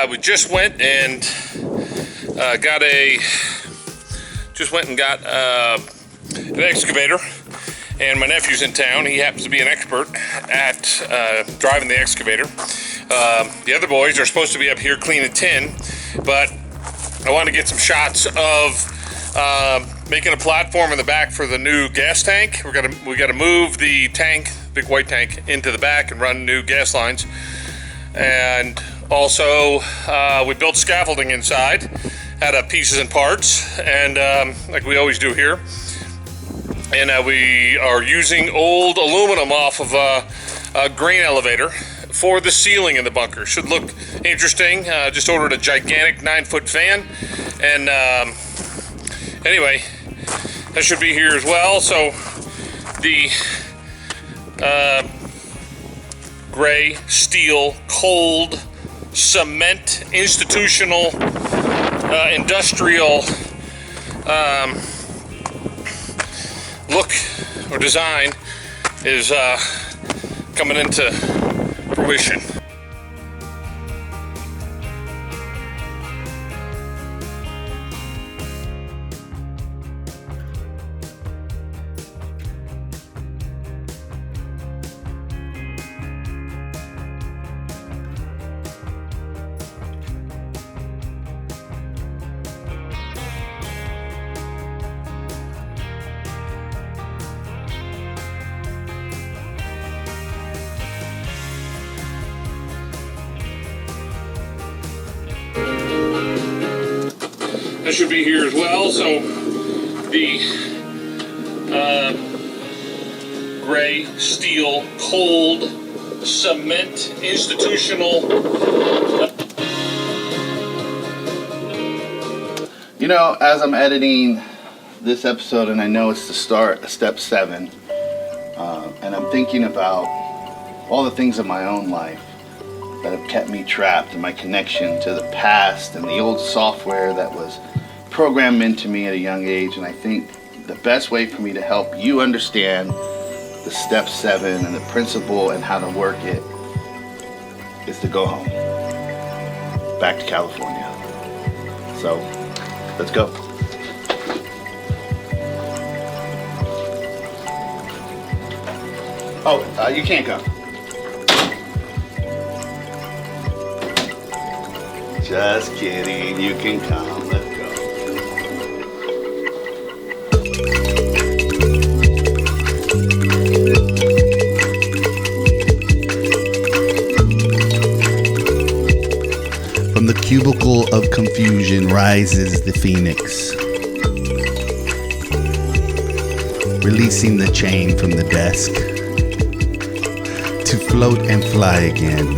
We just went and got an excavator, and my nephew's in town. He happens to be an expert at driving the excavator. The other boys are supposed to be up here cleaning tin, but I want to get some shots of making a platform in the back for the new gas tank. We got to move the tank, big white tank, into the back and run new gas lines. And also, we built scaffolding inside, had pieces and parts, and like we always do here. And we are using old aluminum off of a grain elevator for the ceiling in the bunker. Should look interesting. Just ordered a gigantic 9-foot fan, and anyway, that should be here as well. So the gray, steel, cold, cement, institutional, industrial look or design is coming into fruition. That should be here as well. So the gray, steel, cold, cement, institutional. You know, as I'm editing this episode, and I know it's the start of step 7, and I'm thinking about all the things in my own life that have kept me trapped, and my connection to the past and the old software that was programmed into me at a young age. And I think the best way for me to help you understand the step 7 and the principle and how to work it is to go home, back to California. So let's go. Oh, you can't come. Just kidding, you can come. Let's go. From the cubicle of confusion rises the phoenix, releasing the chain from the desk to float and fly again,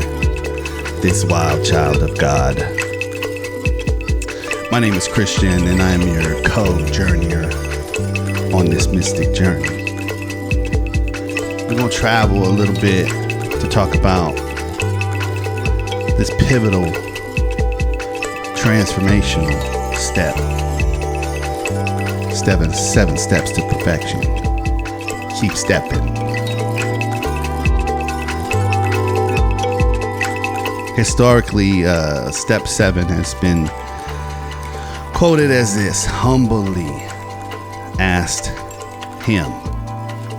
this wild child of God. My name is Christian, and I am your co-journeyer on this mystic journey. We're going to travel a little bit to talk about this pivotal, transformational step. 7 steps to perfection. Keep stepping. Historically, step 7 has been quoted as this: humbly asked him,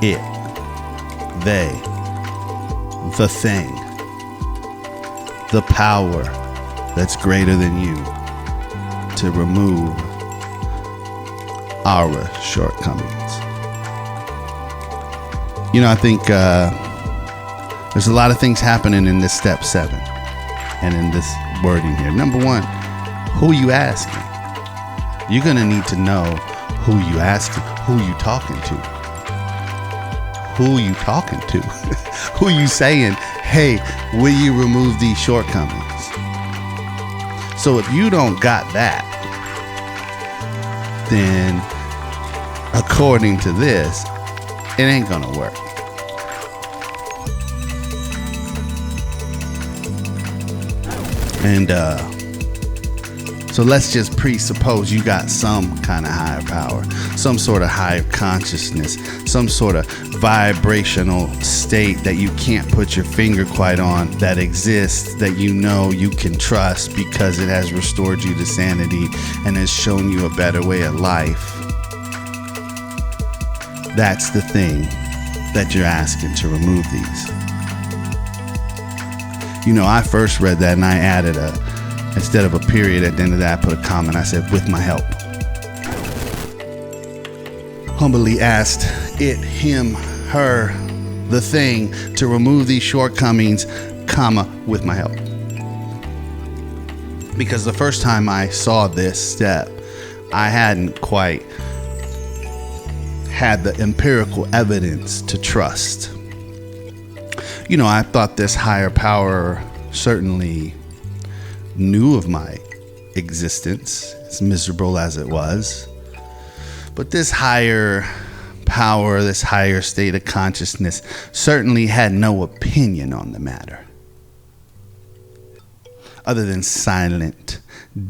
it, they, the thing, the power that's greater than you, to remove our shortcomings. You know, I think there's a lot of things happening in this step 7 and in this wording here. Number 1, who you asking? You're going to need to know who you asking, who you talking to. Who you talking to? Who you saying, hey, will you remove these shortcomings? So if you don't got that, then according to this, it ain't gonna work. And So let's just presuppose you got some kind of higher power, some sort of higher consciousness, some sort of vibrational state that you can't put your finger quite on, that exists, that you know you can trust because it has restored you to sanity and has shown you a better way of life. That's the thing that you're asking to remove these. You know, I first read that and I added instead of a period at the end of that, I put a comma and I said, with my help. Humbly asked it, him, her, the thing to remove these shortcomings, comma, with my help. Because the first time I saw this step, I hadn't quite had the empirical evidence to trust. You know, I thought this higher power certainly knew of my existence, as miserable as it was. But this higher power, this higher state of consciousness, certainly had no opinion on the matter, other than silent,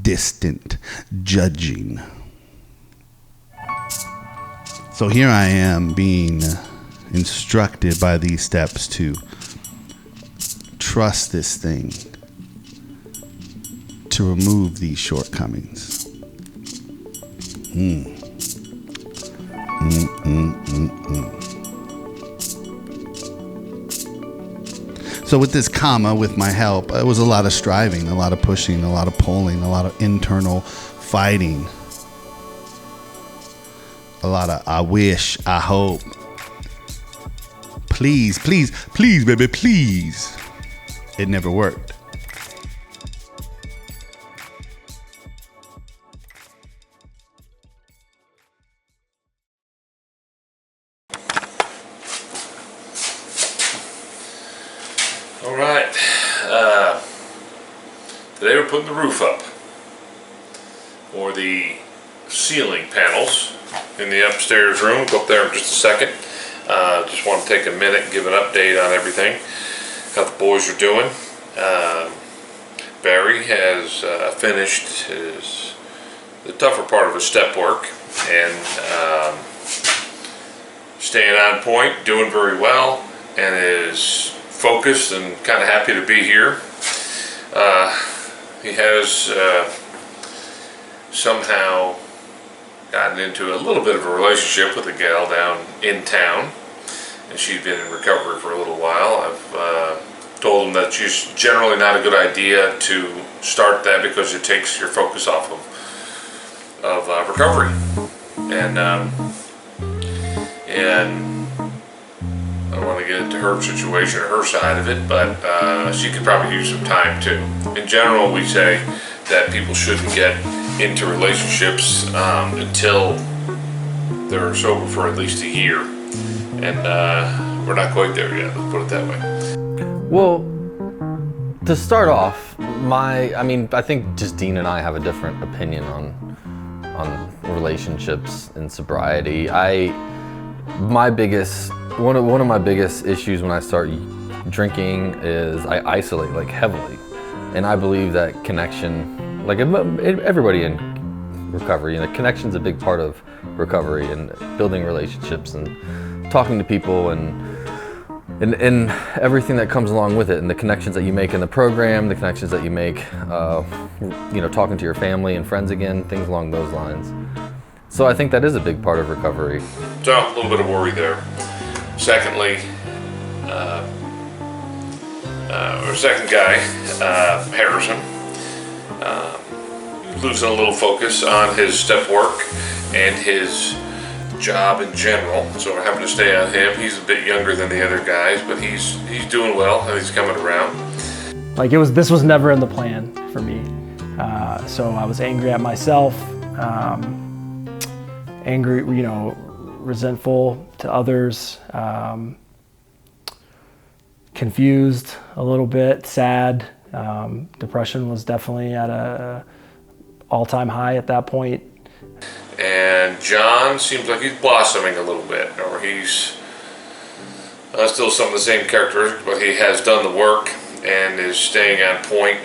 distant judging. So here I am being instructed by these steps to trust this thing, to remove these shortcomings. So with this comma, with my help, it was a lot of striving, a lot of pushing, a lot of pulling, a lot of internal fighting, a lot of I wish, I hope, please, please, please, baby, please. It never worked. All right. Today we're putting the roof up, or the ceiling panels in the upstairs room. We'll go up there in just a second. Just want to take a minute and give an update on everything, how the boys are doing. Barry has finished the tougher part of his step work and staying on point, doing very well, and is focused and kind of happy to be here. He has somehow gotten into a little bit of a relationship with a gal down in town, and she's been in recovery for a little while. I've told him that she's generally not a good idea to start that because it takes your focus off of recovery, and I don't want to get into her situation or her side of it, but she could probably use some time too. In general, we say that people shouldn't get into relationships until they're sober for at least a year, and we're not quite there yet, let's put it that way. Well, to start off, I think just Dean and I have a different opinion on relationships and sobriety. One of my biggest issues when I start drinking is I isolate like heavily, and I believe that connection, like everybody in recovery, connection's a big part of recovery and building relationships and talking to people and everything that comes along with it, and the connections that you make in the program, the connections that you make, talking to your family and friends again, things along those lines. So I think that is a big part of recovery. So a little bit of worry there. Secondly, our second guy, Harrison, losing a little focus on his step work and his job in general, so we're having to stay on him. He's a bit younger than the other guys, but he's doing well and he's coming around. Like this was never in the plan for me. So I was angry at myself, angry, resentful to others, confused a little bit, sad. Depression was definitely at a all-time high at that point. And John seems like he's blossoming a little bit, or he's still some of the same characteristics, but he has done the work and is staying on point,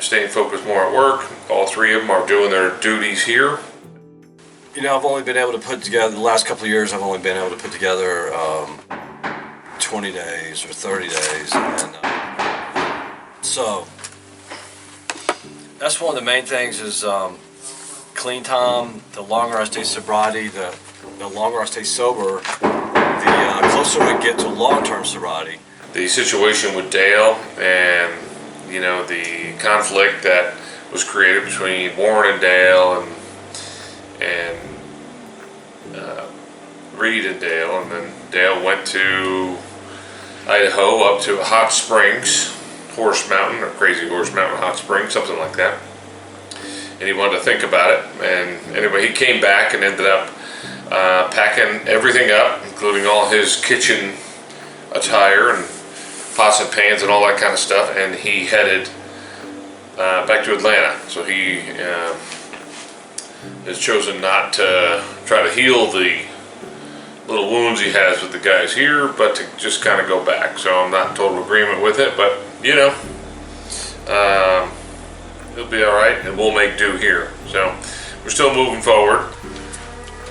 staying focused more at work. All three of them are doing their duties here. You know, I've only been able to put together, the last couple of years, I've only been able to put together 20 days or 30 days. And so that's one of the main things is clean time. The longer I stay sobriety, the longer I stay sober, the closer we get to long-term sobriety. The situation with Dale and, you know, the conflict that was created between Warren and Dale and Reed and Dale, and then Dale went to Idaho up to Hot Springs, Horse Mountain, or Crazy Horse Mountain Hot Springs, something like that. And he wanted to think about it, and anyway, he came back and ended up packing everything up, including all his kitchen attire and pots and pans and all that kind of stuff, and he headed back to Atlanta. So he has chosen not to try to heal the little wounds he has with the guys here, but to just kind of go back. So I'm not in total agreement with it, but you know, he'll be all right, and we'll make do here. So we're still moving forward.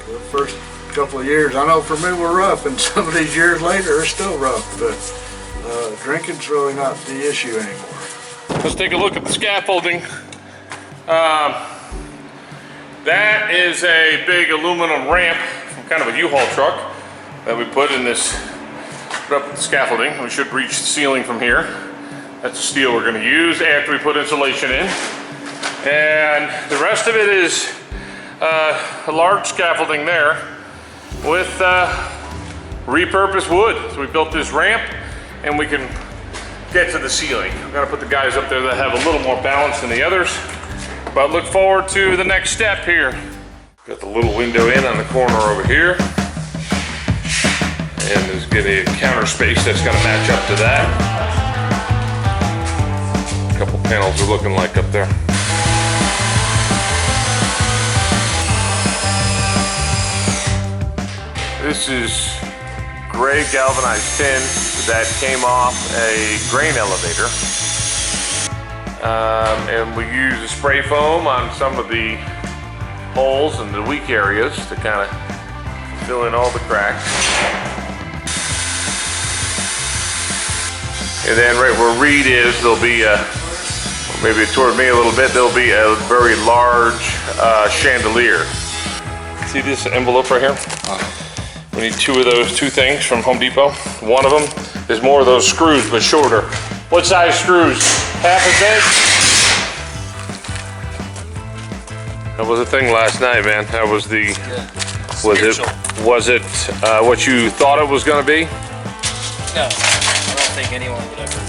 The first couple of years, I know for me were rough, and some of these years later are still rough, but drinking's really not the issue anymore. Let's take a look at the scaffolding. That is a big aluminum ramp from kind of a U-Haul truck that we put in this, put up the scaffolding. We should reach the ceiling from here. That's the steel we're going to use after we put insulation in. And the rest of it is a large scaffolding there with repurposed wood. So we built this ramp and we can get to the ceiling. We've got to put the guys up there that have a little more balance than the others. But look forward to the next step here. Got the little window in on the corner over here. And there's getting a counter space that's going to match up to that. A couple panels are looking like up there. This is gray galvanized tin that came off a grain elevator. And we use a spray foam on some of the holes and the weak areas to kind of fill in all the cracks. And then right where Reed is, there'll be maybe toward me a little bit, there'll be a very large chandelier. See this envelope right here? We need two of those, two things from Home Depot. One of them is more of those screws, but shorter. What size screws? Half a inch? That was a thing last night, man. That was the, was it what you thought it was gonna be? No, I don't think anyone would ever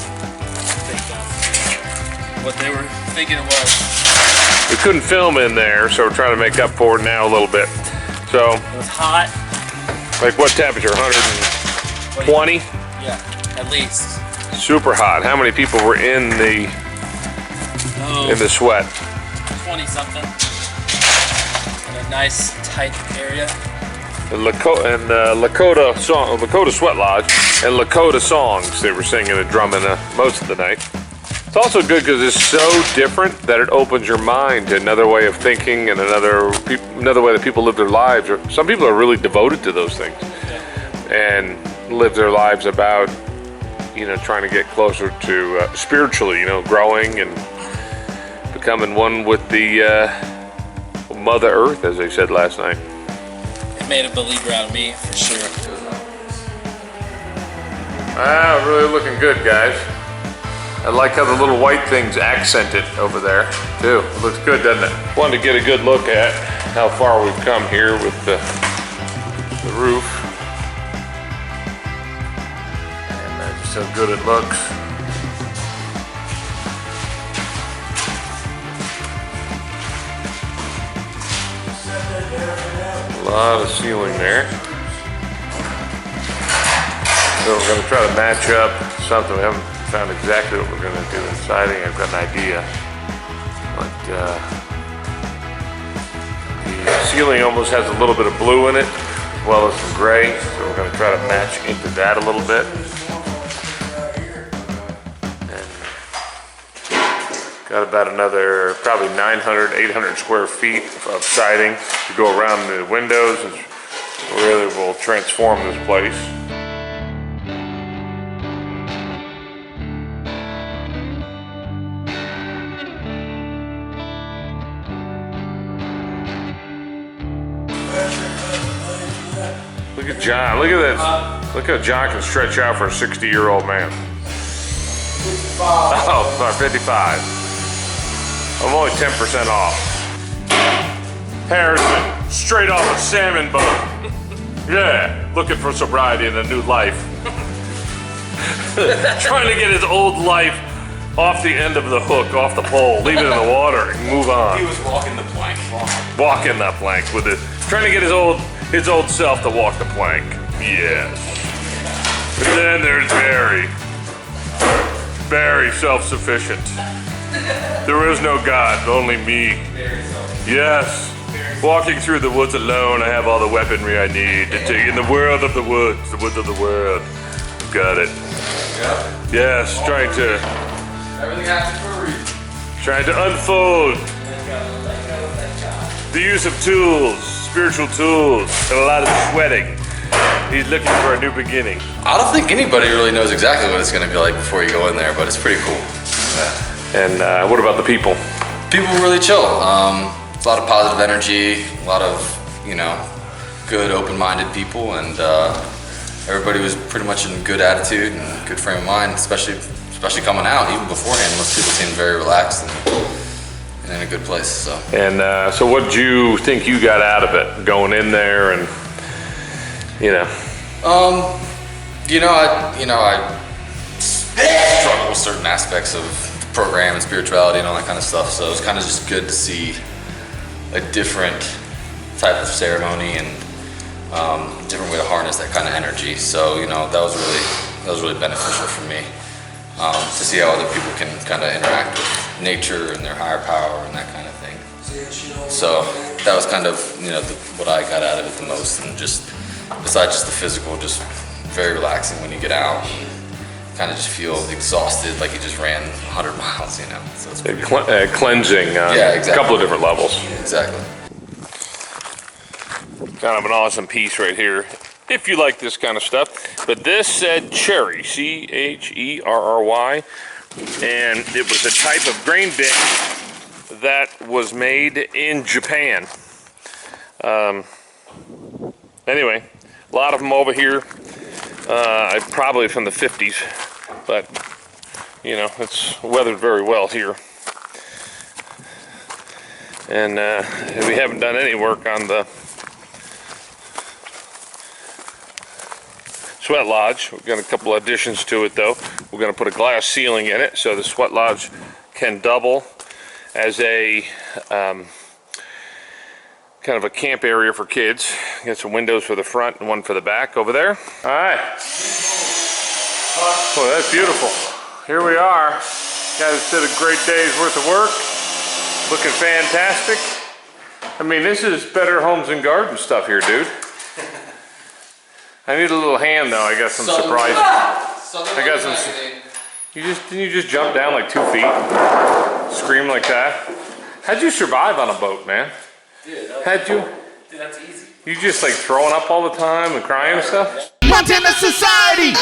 think that's what they were thinking it was. We couldn't film in there, so we're trying to make up for it now a little bit. So, It was hot. like what temperature, 120? Yeah, at least. Super hot. How many people were in the sweat? 20 something. In a nice tight area. And Lakota Sweat Lodge and Lakota songs they were singing and drumming most of the night. It's also good because it's so different that it opens your mind to another way of thinking and another way that people live their lives. Or some people are really devoted to those things and live their lives about, you know, trying to get closer to spiritually, you know, growing and becoming one with the Mother Earth, as they said last night. It made a believer out of me, for sure. Ah, really looking good, guys. I like how the little white things accent it over there, too. It looks good, doesn't it? Wanted to get a good look at how far we've come here with the roof. And just how good it looks. A lot of ceiling there. So we're going to try to match up something. We haven't found exactly what we're going to do in siding. I've got an idea. But the ceiling almost has a little bit of blue in it, as well as some gray. So we're going to try to match into that a little bit. And Got about another probably 900, 800 square feet of siding to go around the windows, and really will transform this place. Look at John, look at that. Look how John can stretch out for a 60-year-old man. Oh, 55. I'm only 10% off. Harrison, straight off a salmon boat. Yeah, looking for sobriety and a new life. Trying to get his old life off the end of the hook, off the pole, leave it in the water and move on. He was walking the plank. Walking that plank with it. Trying to get his old self to walk the plank. Yes. And then there's Barry. Very self-sufficient. There is no God, only me. Yes. Walking through the woods alone, I have all the weaponry I need to take in the world of the woods of the world. Got it. Yep. Yes, trying to. Everything happens for a reason. Trying to unfold the use of tools, spiritual tools, and a lot of sweating. He's looking for a new beginning. I don't think anybody really knows exactly what it's going to be like before you go in there, but it's pretty cool. And what about the people? People really chill. A lot of positive energy, a lot of, good open-minded people, and everybody was pretty much in good attitude and good frame of mind, especially coming out. Even beforehand, most people seemed very relaxed and in a good place. So. And so what did you think you got out of it, going in there and, I struggle with certain aspects of the program and spirituality and all that kind of stuff. So it was kind of just good to see a different type of ceremony and different way to harness that kind of energy. So that was really beneficial for me to see how other people can kind of interact with nature and their higher power and that kind of thing. So that was kind of what I got out of it the most, and just besides just the physical, just very relaxing when you get out. Kind of just feel exhausted, like you just ran 100 miles, So it's pretty cleansing. Yeah, exactly. A couple of different levels. Exactly. Kind of an awesome piece right here, if you like this kind of stuff. But this said cherry, Cherry, and it was a type of grain bin that was made in Japan. Anyway, a lot of them over here. Probably from the 50s, but it's weathered very well here. And we haven't done any work on the sweat lodge. We've got a couple additions to it though. We're going to put a glass ceiling in it so the sweat lodge can double as a kind of a camp area for kids. Got some windows for the front and one for the back over there. All right. Oh, that's beautiful. Here we are. Guys did a great day's worth of work. Looking fantastic. I mean, this is better homes and garden stuff here, dude. I need a little hand though. I got some surprises. I got some. Didn't you just jump down like 2 feet? Scream like that? How'd you survive on a boat, man? Dude, Dude, that's easy. You just like throwing up all the time and crying and stuff? Montana Society!